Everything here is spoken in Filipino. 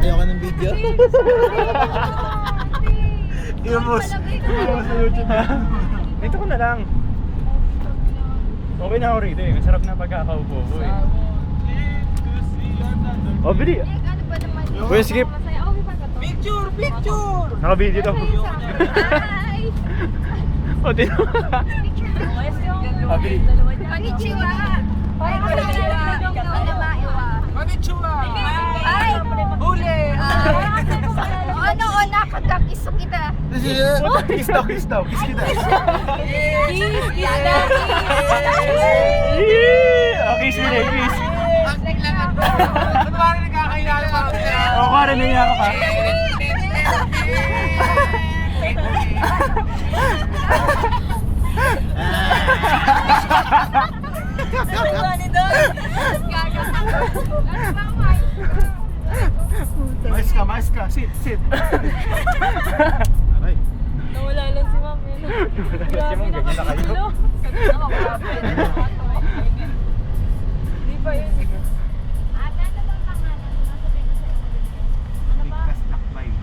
Ayoko ng video. Iubos. Iubos sa YouTube. Dito ko na lang. Okay na ako rito eh. Masarap na pagkakaupo ko eh. Oh, bili. Ano ba naman yun? Uy, skip. Masaya. Okay pa ka to? Picture! Picture! Naka-video to. Hi! O, dito. Ah, bili. Konnichiwa! Konnichiwa! Konnichiwa! Konnichiwa! Hi! Huli! Ano o nakagkakiso kita? Kiss daw, kiss daw. Kiss kita. Okay, sige, kiss. Ba't parang nagkakailangan pa ako sila? O, kara na niya ka pa. Mais ka. Sit, sit. Aray. Nawala lang si Ma'am yun. Si Ma'am, ganyan na kayo. Kanina makakapit.